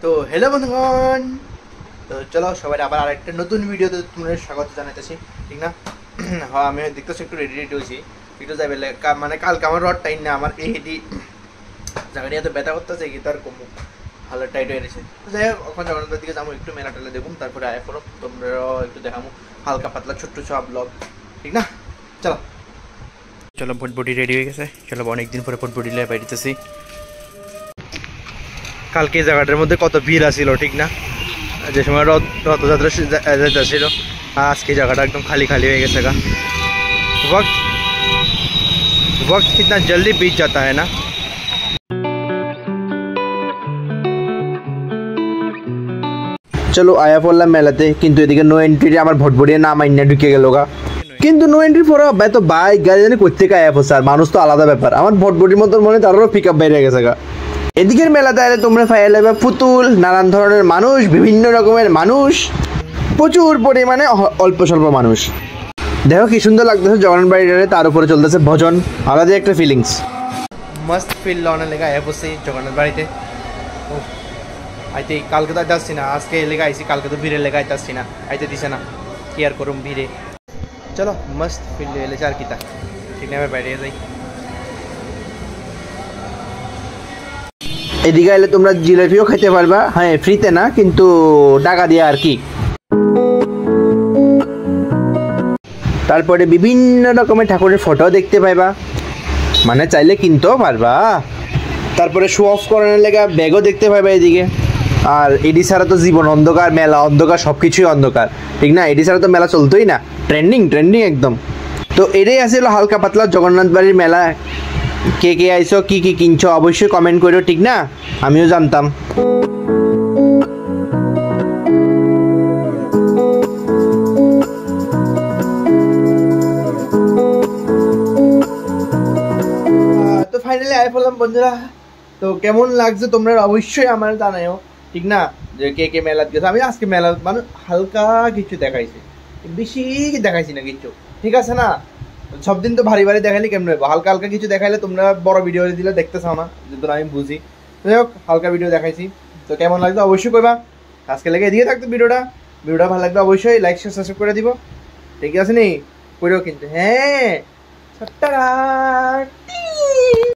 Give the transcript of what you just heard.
তো হ্যালো বন্ধুগণ, তো চলো সবাই আবার আরেকটা নতুন ভিডিওতে তোমাদের স্বাগত জানাইতেছি, ঠিক না? হ্যাঁ, আমি দেখতেছি একটু রেডি হয়েছি, একটু যাবে মানে কালকে আমার রড টাইম না, আমার এই হেঁটি জায়গাটি এত ব্যথা করতেছে কি তার কম ভালো টাইট হয়ে গেছে। যাই হোক, ওখানে জগন্নাথের দিকে যাবো, একটু মেলা টেলা দেখুন, তারপরে আয় করো তোমরাও একটু দেখাবো হালকা পাতলা ছোট্ট সব ব্লগ, ঠিক না? চলো চলো, ভটভটি রেডি হয়ে গেছে, চলো অনেকদিন পরে ভটভটি লেগে বেরিয়েছি। কালকে এই জায়গাটার মধ্যে কত ভিড় আসছিল, ঠিক না? যে সময় রথযাত্রা ছিল, আজকে জায়গাটা একদম খালি খালি হয়ে গেছে। वक्त कितना जल्दी बीत जाता है ना। চলো আয়া পড়লাম মেলাতে, কিন্তু এদিকে নো এন্ট্রি আমার ভটভটিয়ে নাম আইনা ঢুকে গেল গা। কিন্তু নো এন্ট্রি পরে তো বাইক গাড়ি জানি কোথেকে আয়া পড়ছে, আর মানুষ তো আলাদা ব্যাপার, আমার ভটভটির মতন মনে তারও পিক আপ বেরিয়ে গেছে গা। এদিকের মেলাতে আরে তোমরা ফাইয়া লাগবে পুতুল, নানান ধরনের মানুষ, বিভিন্ন রকমের মানুষ, প্রচুর পরিমাণে অল্প স্বল্প মানুষ। দেখো কি সুন্দর লাগতেছে জগন্নাথ বাড়িটারে, তার উপরে চলতেছে ভজন, আলাদা একটা ফিলিংস, মস্ত ফিল লওয়ার লেগে আয়া পড়ছি জগন্নাথ বাড়িতে। আইতে কালকে তো আসছি না, আজকে লেগে আইসি, কালকে তো ভিড়ের লেগে আইতে আসছি না, আইতে দিছে না, কি আর করুম ভিড়ে। চলো মস্ত ফিল এলেছে আর কিতা, ঠিক না? বাইরে যাই। এদিকে এলে তোমরা জিলাপিও খেতে পারবা, হ্যাঁ ফ্রিতে না, কিন্তু টাকা দিয়ে আর কি। তারপরে বিভিন্ন রকমের ঠাকুরের ফটো দেখতে পাইবা, মানে চাইলে কিনতেও পারবা। তারপরে শো অফ করানোর লেগে ব্যাগও দেখতে পাইবা এদিকে। আর এডি ছাড়া তো জীবন অন্ধকার, মেলা অন্ধকার, সব কিছুই অন্ধকার, ঠিক না? এডি ছাড়া তো মেলা চলতোই না, ট্রেন্ডিং একদম। তো এটাই আসলে হালকা পাতলা জগন্নাথ বাড়ির মেলা। কে কে আইসো, কি কি কিনছো অবশ্যই কমেন্ট করো, ঠিক না? আমিও জানতাম। তো ফাইনালি আই পড়লাম বন্ধুরা। তো কেমন লাগছে তোমরা অবশ্যই আমার জানাও, ঠিক না? যে কে কে মেলাত গেছে। আমি আজকে মেলা মানে হালকা কিছু দেখাইছি, বেশি দেখাইছি না কিছু, ঠিক আছে না? সব দিন তো ভারী ভারী দেখাইলে কেমন হবে? হালকা হালকা কিছু দেখাইলে তোমরা বড় ভিডিও দিলে দেখতে চাও না, যেহেতু আমি বুঝি। যাই হোক, হালকা ভিডিও দেখাইছি, তো কেমন লাগতো অবশ্যই কইবা। আজকে লেগে এদিকে থাকতো ভিডিওটা ভালো লাগবে অবশ্যই লাইক শেয়ার সাবস্ক্রাইব করে দিব, ঠিক আছে নি? কইরো কিন্তু, হ্যাঁ।